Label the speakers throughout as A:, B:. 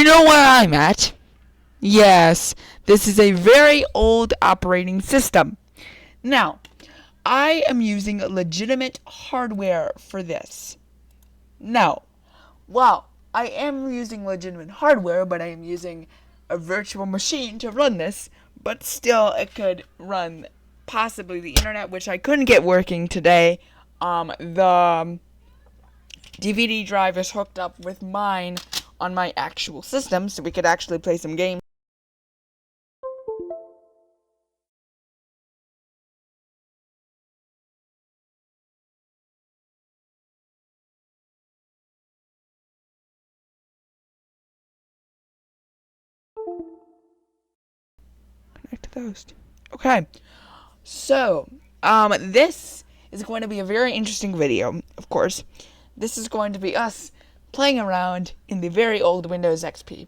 A: know where I'm at? Yes, this is a very old operating system. Now, I am using legitimate hardware for this. Now, well, I am using legitimate hardware, but I am using a virtual machine to run this, but still it could run possibly the internet, which I couldn't get working today. The DVD drive is hooked up with mine on my actual system, so we could actually play some games. Connect to those. Okay. So, this is going to be a very interesting video, of course. This is going to be us playing around in the very old Windows XP.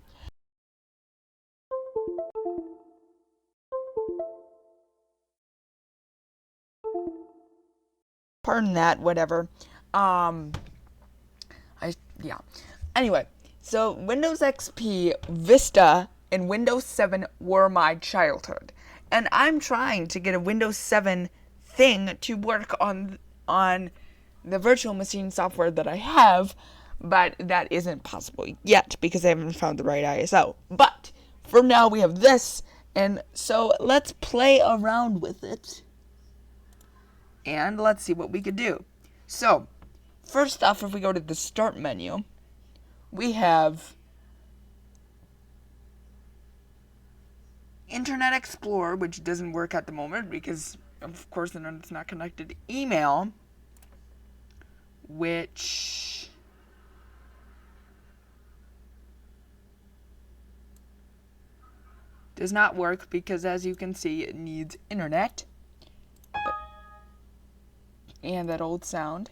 A: Pardon that, whatever. Yeah. Anyway, so Windows XP, Vista, and Windows 7 were my childhood. And I'm trying to get a Windows 7 thing to work on the virtual machine software that I have, but that isn't possible yet because I haven't found the right ISO. But for now we have this, and so let's play around with it. And let's see what we could do. So, first off, if we go to the Start menu, we have Internet Explorer, which doesn't work at the moment because, of course, the internet's not connected. Email, which does not work because, as you can see, it needs internet. And that old sound.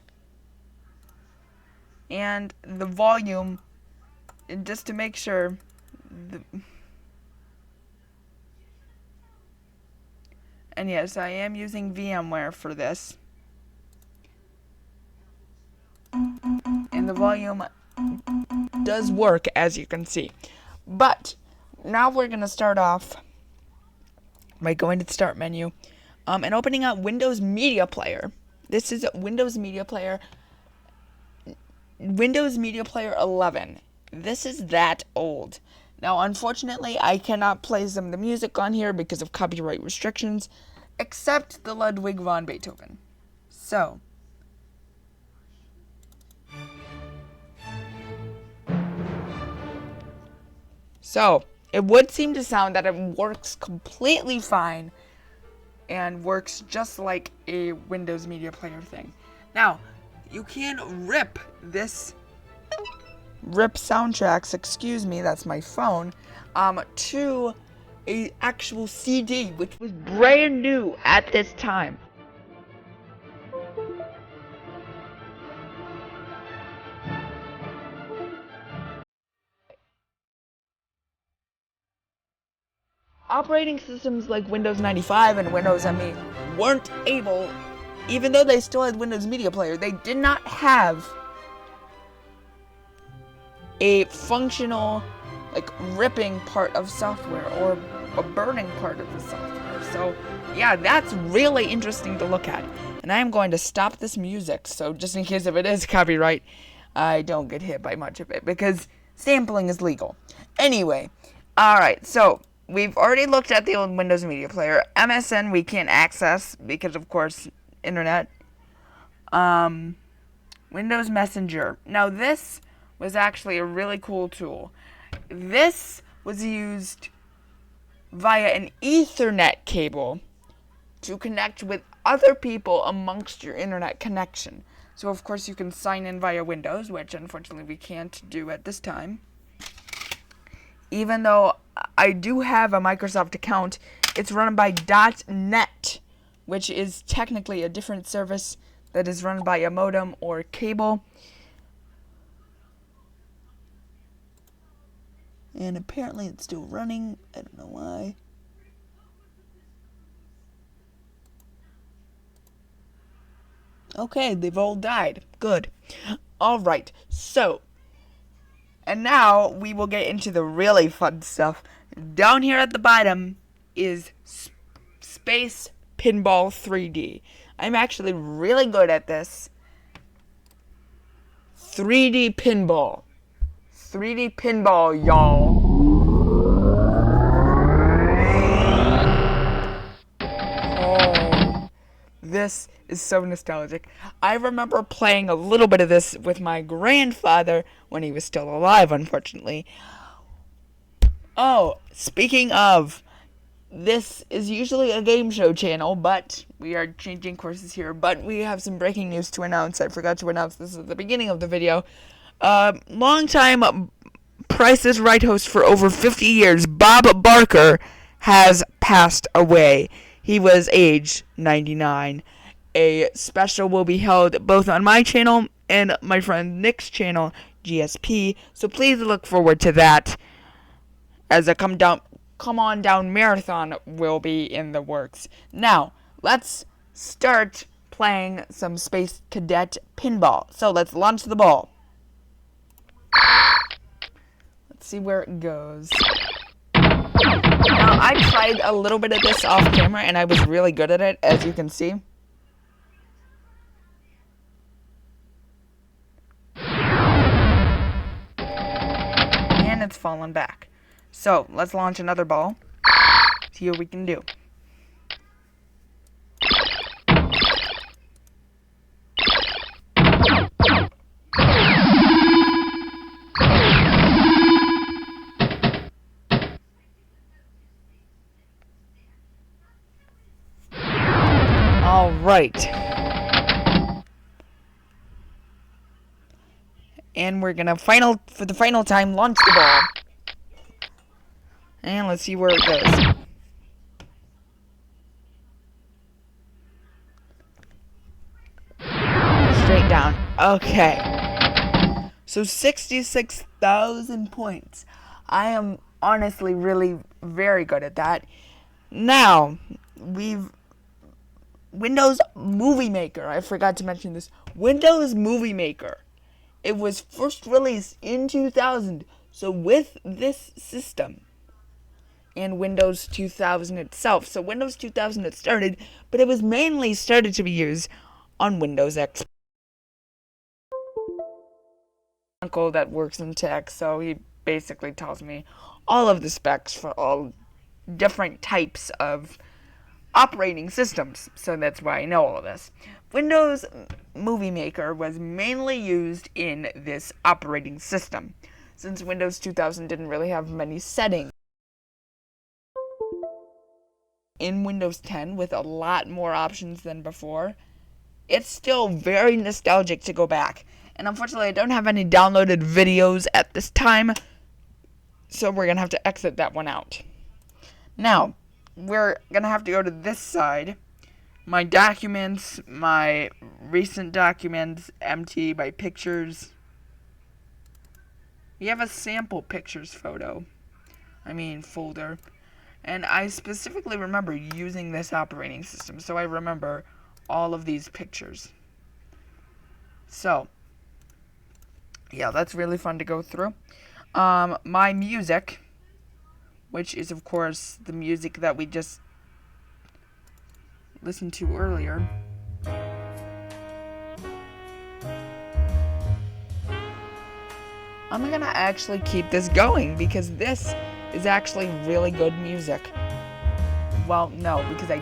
A: And the volume, just to make sure. And yes, I am using VMware for this. And the volume does work, as you can see. But now we're going to start off by going to the Start menu and opening up Windows Media Player. This is Windows Media Player 11. This is that old. Now, unfortunately, I cannot play some of the music on here because of copyright restrictions, except the Ludwig von Beethoven. So, it would seem to sound that it works completely fine and works just like a Windows Media Player thing. Now, you can rip soundtracks, excuse me, that's my phone, to a actual CD, which was brand new at this time. Operating systems like Windows 95 and Windows ME weren't able, even though they still had Windows Media Player, they did not have a functional, like, ripping part of software or a burning part of the software. So, yeah, that's really interesting to look at. And I am going to stop this music, so just in case if it is copyright, I don't get hit by much of it, because sampling is legal. Anyway, alright, so we've already looked at the old Windows Media Player. MSN we can't access because, of course, internet. Windows Messenger. Now, this was actually a really cool tool. This was used via an Ethernet cable to connect with other people amongst your internet connection. So, of course, you can sign in via Windows, which unfortunately we can't do at this time. Even though I do have a Microsoft account, it's run by .net, which is technically a different service that is run by a modem or cable. And apparently it's still running. I don't know why. Okay, they've all died. Good. Alright, so And now we will get into the really fun stuff. Down here at the bottom is Space Pinball 3D. I'm actually really good at this. 3D pinball. 3D pinball, y'all. Oh, this is so nostalgic. I remember playing a little bit of this with my grandfather when he was still alive, unfortunately. Oh, speaking of, this is usually a game show channel, but we are changing courses here. But we have some breaking news to announce. I forgot to announce this at the beginning of the video. Long-time Price is Right host for over 50 years, Bob Barker, has passed away. He was age 99. A special will be held both on my channel and my friend Nick's channel, GSP. So please look forward to that, as a Come On Down marathon will be in the works. Now, let's start playing some Space Cadet pinball. So let's launch the ball. Let's see where it goes. Now, I tried a little bit of this off camera, and I was really good at it, as you can see. And it's fallen back. So, let's launch another ball. See what we can do. All right. And we're gonna for the final time, launch the ball. And let's see where it goes. Straight down. Okay. So 66,000 points. I am honestly really very good at that. Now, Windows Movie Maker. I forgot to mention this. Windows Movie Maker. It was first released in 2000. So with this system, and Windows 2000 itself. So Windows 2000 it started, but it was mainly started to be used on Windows XP. Uncle that works in tech, so he basically tells me all of the specs for all different types of operating systems. So that's why I know all this. Windows Movie Maker was mainly used in this operating system, since Windows 2000 didn't really have many settings. In Windows 10 with a lot more options than before, it's still very nostalgic to go back. And unfortunately, I don't have any downloaded videos at this time, so we're going to have to exit that one out. Now, we're going to have to go to this side. My documents, my recent documents, empty, my pictures. We have a sample pictures folder. And I specifically remember using this operating system, so I remember all of these pictures. So, yeah, that's really fun to go through. My music, which is, of course, the music that we just listened to earlier. I'm going to actually keep this going, because this is actually really good music. Well, no, because I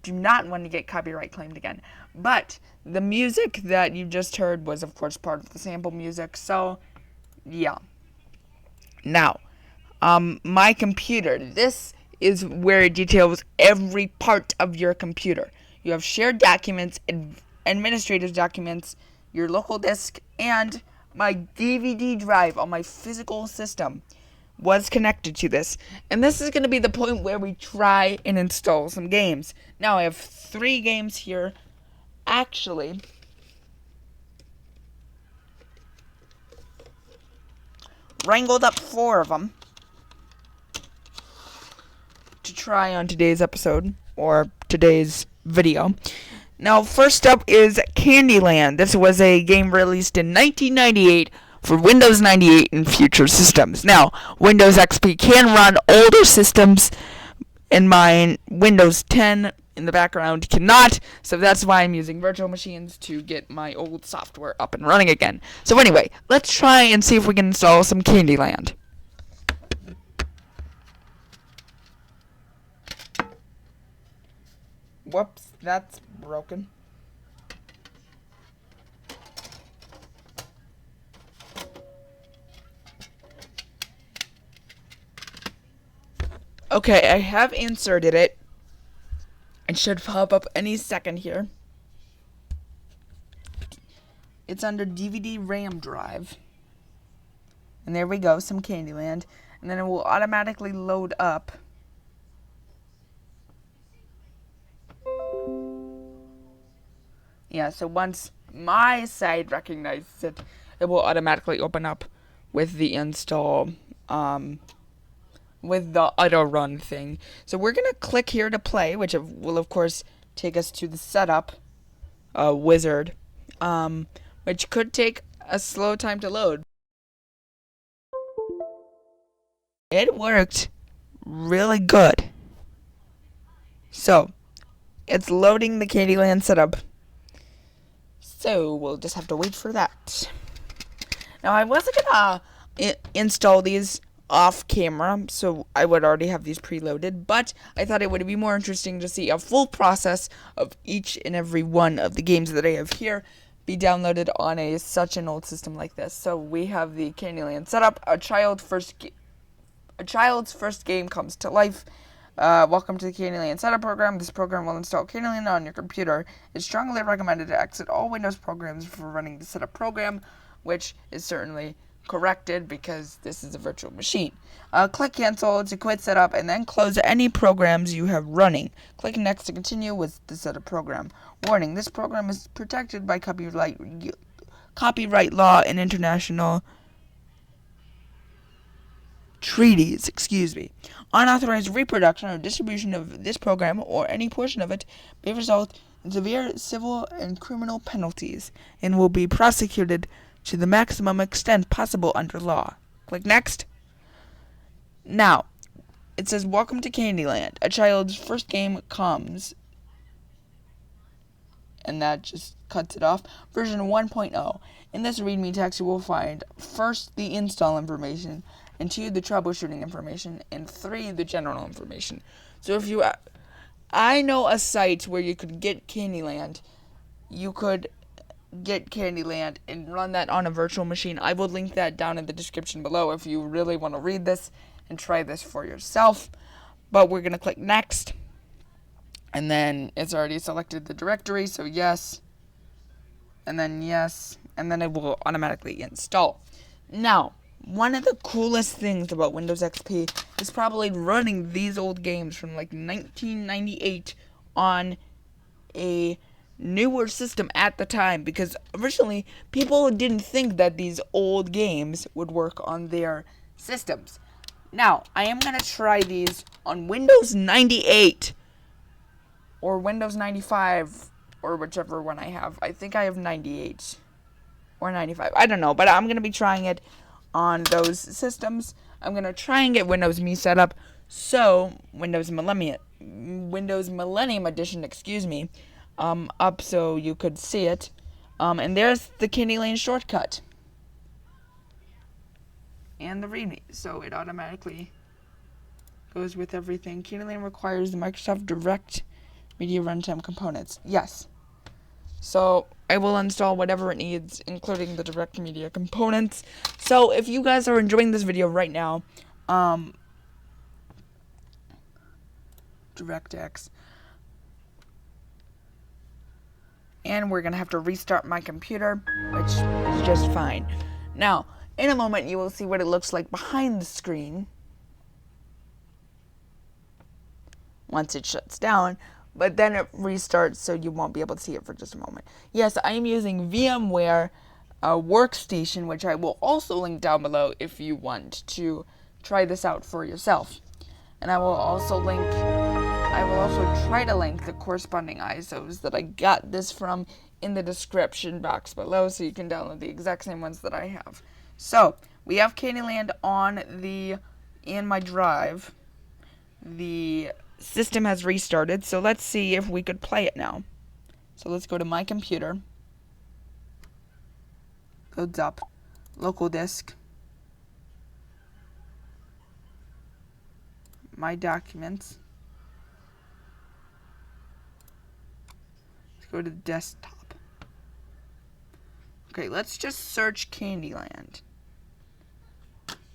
A: do not want to get copyright claimed again. But the music that you just heard was, of course, part of the sample music. So, yeah. Now, my computer. This is where it details every part of your computer. You have shared documents, administrative documents, your local disk, and my DVD drive on my physical system was connected to this. And this is going to be the point where we try and install some games. Now, I have 3 games here. Actually, wrangled up 4 of them to try on today's episode, or today's video. Now, first up is Candyland. This was a game released in 1998 for Windows 98 and future systems. Now, Windows XP can run older systems, and my Windows 10 in the background cannot, so that's why I'm using virtual machines to get my old software up and running again. So anyway, let's try and see if we can install some Candyland. Whoops, that's broken. Okay, I have inserted it. It should pop up any second here. It's under DVD RAM drive. And there we go, some Candyland. And then it will automatically load up. Yeah, so once my side recognizes it, it will automatically open up with the install, with the auto run thing. So we're going to click here to play, which will of course take us to the setup wizard, which could take a slow time to load. It worked really good. So, it's loading the Candyland setup. So, we'll just have to wait for that. Now, I wasn't gonna install these off camera, so I would already have these preloaded, but I thought it would be more interesting to see a full process of each and every one of the games that I have here be downloaded on such an old system like this. So, we have the Candyland setup, a child's first game comes to life. Welcome to the Candyland setup program. This program will install Candyland on your computer. It's strongly recommended to exit all Windows programs before running the setup program, which is certainly corrected because this is a virtual machine. Click cancel to quit setup and then close any programs you have running. Click next to continue with the setup program. Warning, this program is protected by copyright law and international treaties, Unauthorized reproduction or distribution of this program or any portion of it may result in severe civil and criminal penalties and will be prosecuted to the maximum extent possible under law. Click next. Now, it says, welcome to Candyland. A child's first game comes. And that just cuts it off. Version 1.0. In this README text, you will find first the install information, and 2, the troubleshooting information, and 3, the general information. So if you, I know a site where you could get Candyland. You could get Candyland and run that on a virtual machine. I will link that down in the description below if you really want to read this and try this for yourself. But we're going to click next. And then it's already selected the directory, so yes. And then yes. And then it will automatically install. Now, one of the coolest things about Windows XP is probably running these old games from like 1998 on a newer system at the time, because originally people didn't think that these old games would work on their systems. Now, I am going to try these on Windows 98 or Windows 95 or whichever one I have. I think I have 98 or 95. I don't know, but I'm going to be trying it on those systems. I'm going to try and get Windows Me set up. So, Windows Millennium Edition, up so you could see it. And there's the Candyland shortcut. And the README. So, it automatically goes with everything. Candyland requires the Microsoft Direct Media Runtime components. Yes. So, I will install whatever it needs, including the Direct Media components. So, if you guys are enjoying this video right now, DirectX, and we're going to have to restart my computer, which is just fine. Now, in a moment, you will see what it looks like behind the screen once it shuts down. But then it restarts, so you won't be able to see it for just a moment. Yes, I am using VMware Workstation, which I will also link down below if you want to try this out for yourself. And I will also try to link the corresponding ISOs that I got this from in the description box below, so you can download the exact same ones that I have. So, we have Candyland in my drive. The system has restarted, so let's see if we could play it now. So let's go to my computer. Loads up. Local disk. My documents. Let's go to the desktop. Okay, let's just search Candyland.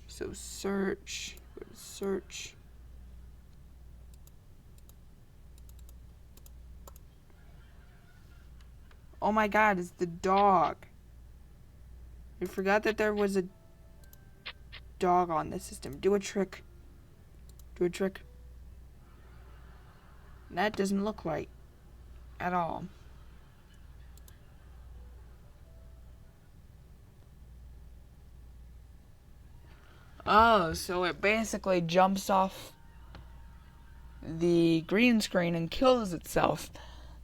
A: So search, go to search. Oh my god, it's the dog. I forgot that there was a dog on the system. Do a trick. Do a trick. That doesn't look right at all. Oh, so it basically jumps off the green screen and kills itself.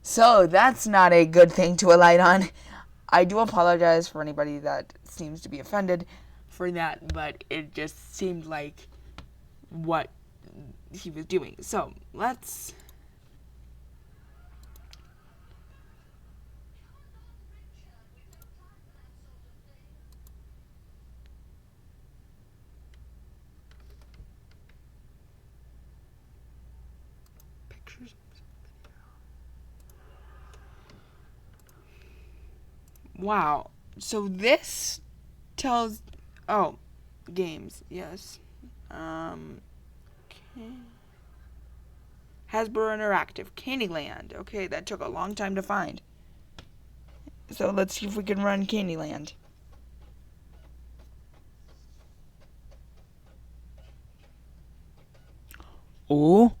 A: So that's not a good thing to alight on. I do apologize for anybody that seems to be offended for that, but it just seemed like what he was doing. So let's... Pictures. Wow. So this tells... Oh, games. Yes. Okay. Hasbro Interactive. Candyland. Okay, that took a long time to find. So let's see if we can run Candyland. Oh.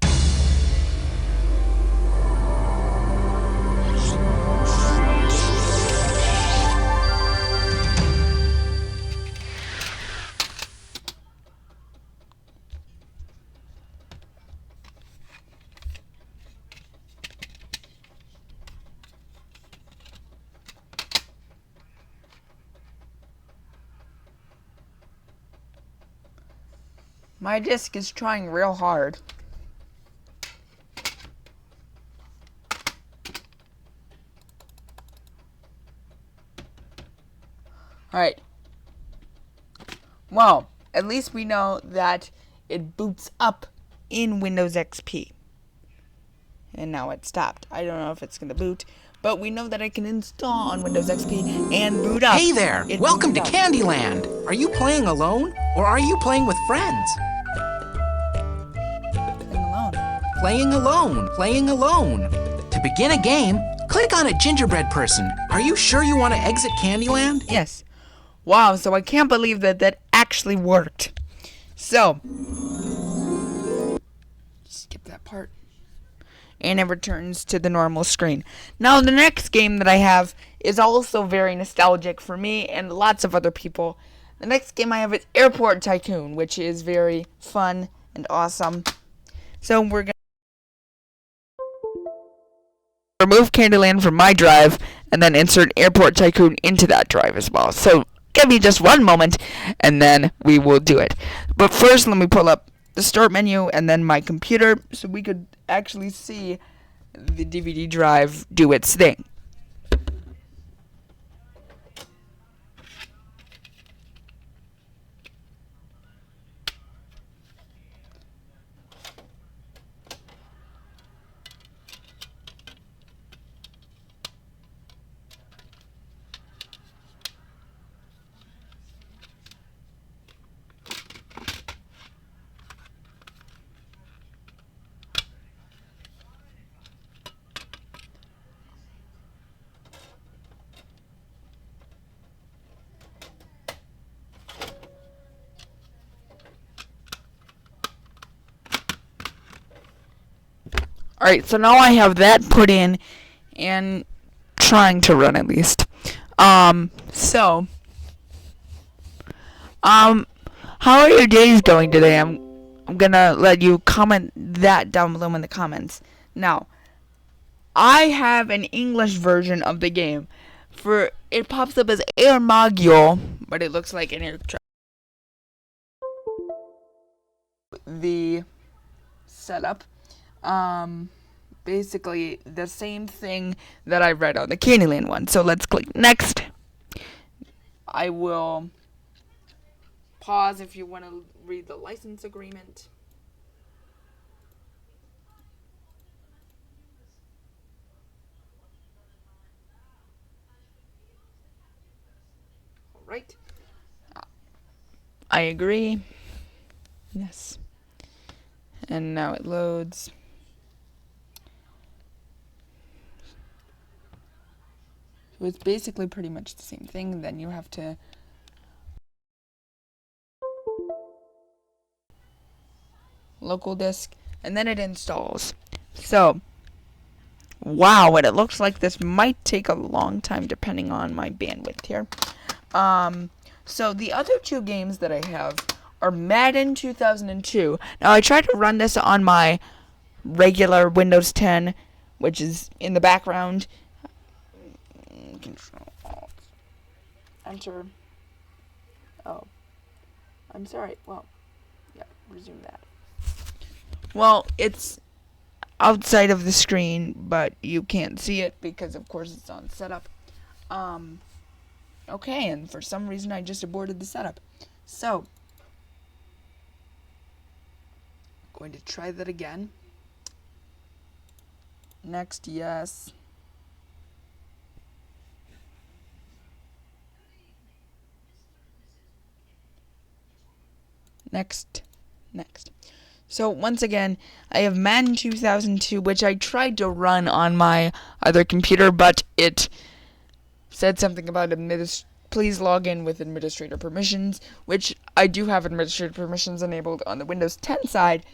A: My disc is trying real hard. Alright. Well, at least we know that it boots up in Windows XP. And now it stopped. I don't know if it's going to boot, but we know that I can install on Windows XP and boot up.
B: Hey there! Welcome to Candyland! Are you playing alone, or are you playing with friends?
A: Playing alone.
B: Playing alone. To begin a game, click on a gingerbread person. Are you sure you want to exit Candyland?
A: Yes. Wow, so I can't believe that actually worked. So, skip that part. And it returns to the normal screen. Now, the next game that I have is also very nostalgic for me and lots of other people. The next game I have is Airport Tycoon, which is very fun and awesome. So, we're going to remove Candyland from my drive and then insert Airport Tycoon into that drive as well. So give me just one moment and then we will do it. But first let me pull up the start menu and then my computer so we could actually see the DVD drive do its thing. Alright, so now I have that put in and trying to run at least. How are your days going today? I'm gonna let you comment that down below in the comments. Now, I have an English version of the game. It pops up as Air Maggiore but it looks like an air truck. The setup, basically the same thing that I read on the Candyland one. So let's click next. I will pause if you want to read the license agreement. All right. I agree. Yes. And now it loads. So it's basically pretty much the same thing. Then you have to local disk, and then it installs. So, wow, and it looks like this might take a long time depending on my bandwidth here. So the other two games that I have are Madden 2002. Now I tried to run this on my regular Windows 10, which is in the background. Control Alt Enter. Oh, I'm sorry. Well, yeah, resume that. Well, it's outside of the screen, but you can't see it because, of course, it's on setup. Okay, and for some reason I just aborted the setup. So, going to try that again. Next, yes. Next. So once again, I have Madden 2002, which I tried to run on my other computer, but it said something about please log in with administrator permissions, which I do have administrator permissions enabled on the Windows 10 side,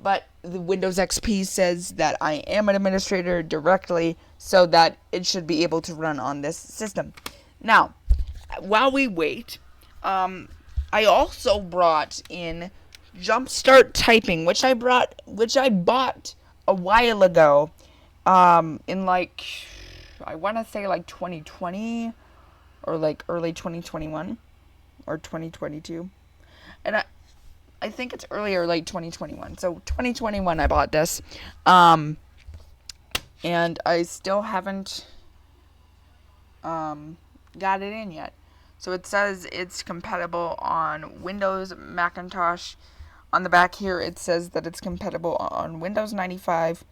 A: but the Windows XP says that I am an administrator directly, so that it should be able to run on this system. Now, while we wait, I also brought in Jumpstart Typing, which I bought a while ago, in like, I want to say like 2020, or like early 2021, or 2022, and I think it's early or late 2021, so 2021 I bought this, and I still haven't, got it in yet. So it says it's compatible on Windows, Macintosh. On the back here, it says that it's compatible on Windows 95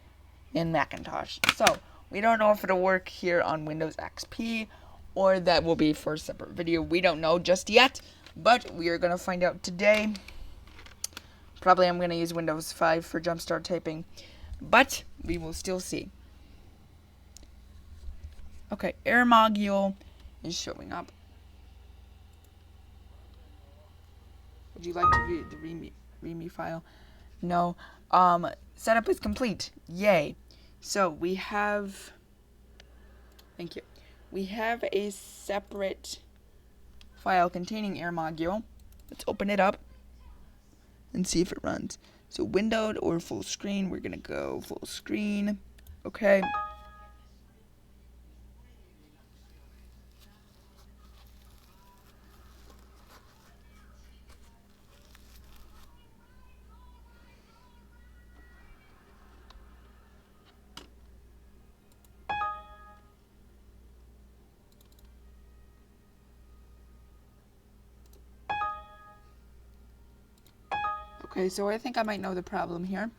A: and Macintosh. So we don't know if it'll work here on Windows XP, or that will be for a separate video. We don't know just yet, but we are going to find out today. Probably I'm going to use Windows 5 for Jumpstart Typing, but we will still see. Okay, Air Module is showing up. Would you like to view the README file? No. Setup is complete. Yay. So we have, thank you. We have a separate file containing Air Module. Let's open it up and see if it runs. So windowed or full screen. We're gonna go full screen. Okay. Okay, so I think I might know the problem here.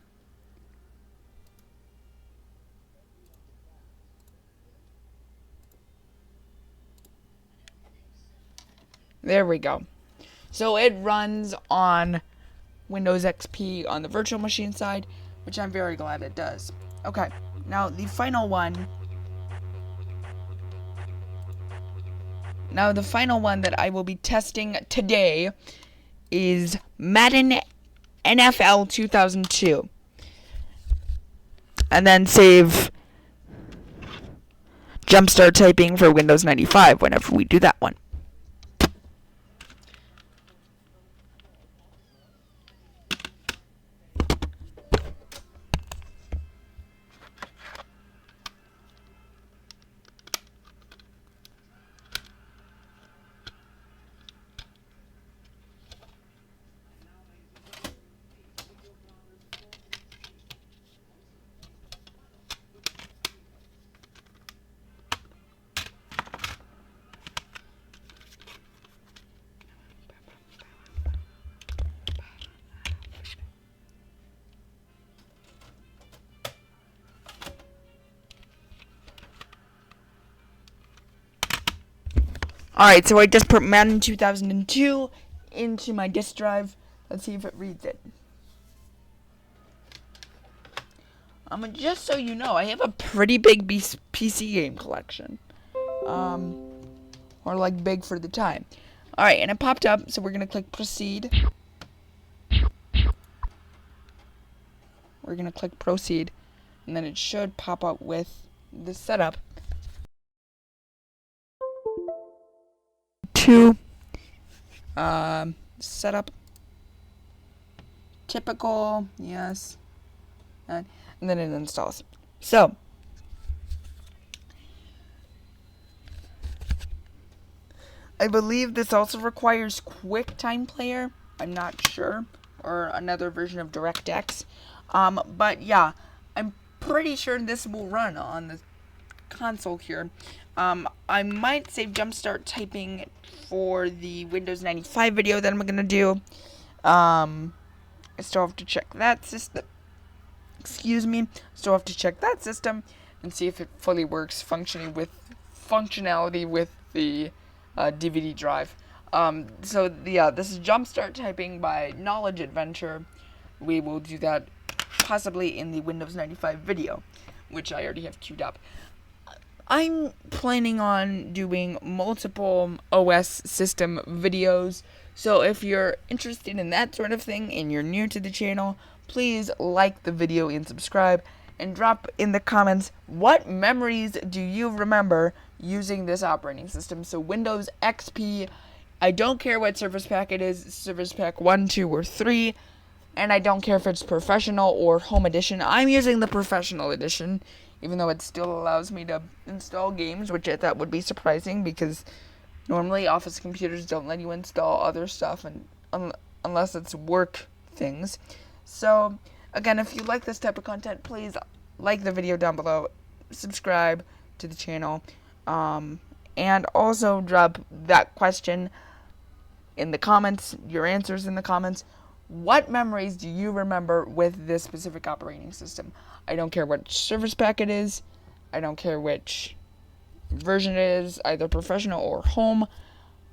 A: There we go. So it runs on Windows XP on the virtual machine side, which I'm very glad it does. Okay, now the final one. Now the final one that I will be testing today is Madden NFL 2002. And then save Jumpstart Typing for Windows 95 whenever we do that one. Alright, so I just put Madden 2002 into my disk drive. Let's see if it reads it. Just so you know, I have a pretty big PC game collection. Or like big for the time. Alright, and it popped up, so we're gonna click proceed. We're gonna click proceed, and then it should pop up with the setup. To setup. Typical, yes. And then it installs. So, I believe this also requires QuickTime Player. I'm not sure. Or another version of DirectX. But yeah, I'm pretty sure this will run on the console here. I might save Jumpstart Typing for the Windows 95 video that I'm going to do. I still have to check that system. Excuse me. Still have to check that system and see if it fully works functionality with the DVD drive. So yeah, this is Jumpstart Typing by Knowledge Adventure. We will do that possibly in the Windows 95 video, which I already have queued up. I'm planning on doing multiple OS system videos, so if you're interested in that sort of thing and you're new to the channel, please like the video and subscribe, and drop in the comments what memories do you remember using this operating system. So Windows XP, I don't care what Service Pack it is, Service Pack 1, 2, or 3, and I don't care if it's Professional or Home Edition. I'm using the Professional Edition, even though it still allows me to install games, which I thought would be surprising, because normally Office computers don't let you install other stuff unless it's work things. So, again, if you like this type of content, please like the video down below, subscribe to the channel, and also drop that question in the comments, your answers in the comments. What memories do you remember with this specific operating system? I don't care what Service Pack it is. I don't care which version it is, either Professional or Home.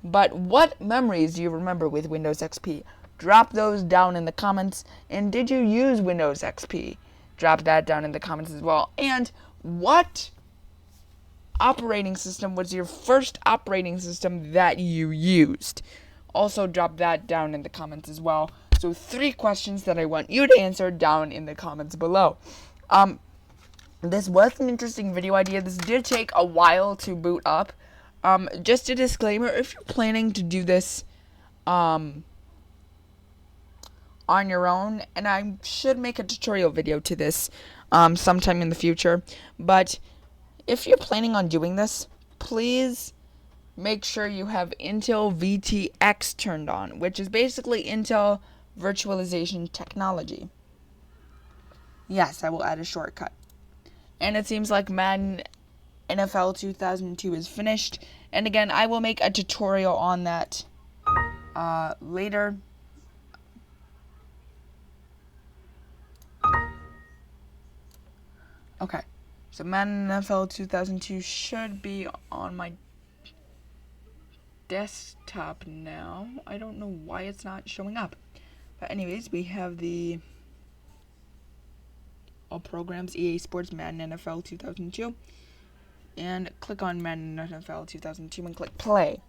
A: But what memories do you remember with Windows XP? Drop those down in the comments. And did you use Windows XP? Drop that down in the comments as well. And what operating system was your first operating system that you used? Also drop that down in the comments as well. So 3 questions that I want you to answer down in the comments below. This was an interesting video idea. This did take a while to boot up. Just a disclaimer, if you're planning to do this on your own, and I should make a tutorial video to this sometime in the future, but if you're planning on doing this, please make sure you have Intel VTX turned on, which is basically Intel virtualization technology. Yes, I will add a shortcut. And it seems like Madden NFL 2002 is finished. And again, I will make a tutorial on that later. Okay, so Madden NFL 2002 should be on my desktop now. I don't know why it's not showing up. But anyways, we have the all programs, EA Sports, Madden NFL 2002. And click on Madden NFL 2002 and click play.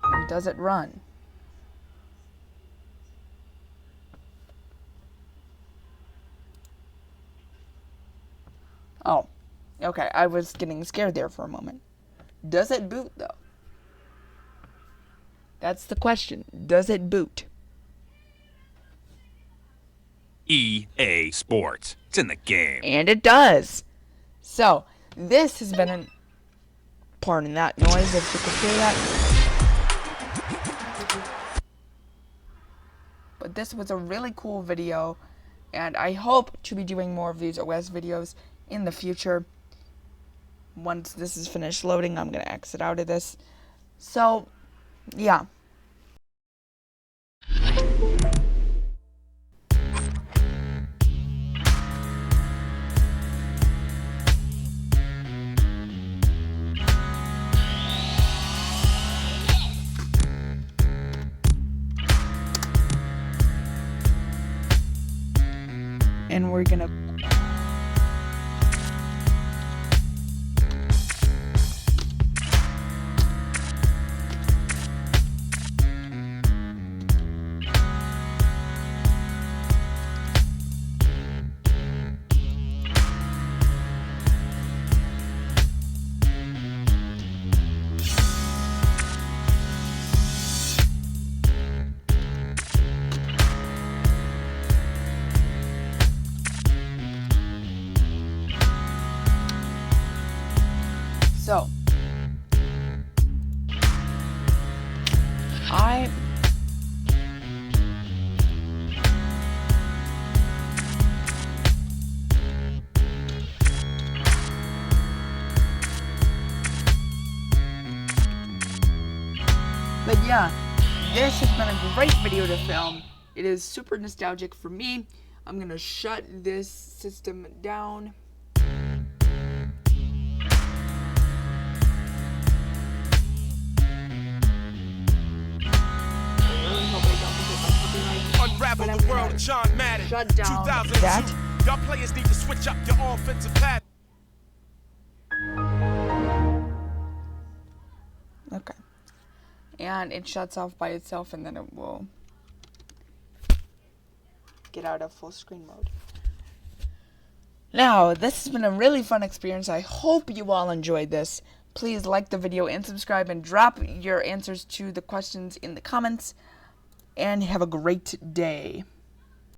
A: And does it run? Oh, okay, I was getting scared there for a moment. Does it boot, though? That's the question. Does it boot?
C: EA Sports. It's in the game.
A: And it does. So, this has been an... Pardon that noise, if you could hear that. But this was a really cool video, and I hope to be doing more of these OS videos in the future. Once this is finished loading, I'm going to exit out of this. So, yeah. we're gonna So, but yeah, this has been a great video to film. It is super nostalgic for me. I'm gonna shut this system down.
D: Unravel the world of John Madden.
A: Shut down
D: 2002.
A: that.
D: Y'all players need to switch up your offensive pattern.
A: Okay. And it shuts off by itself, and then it will get out of full screen mode. Now, this has been a really fun experience. I hope you all enjoyed this. Please like the video and subscribe and drop your answers to the questions in the comments. And have a great day.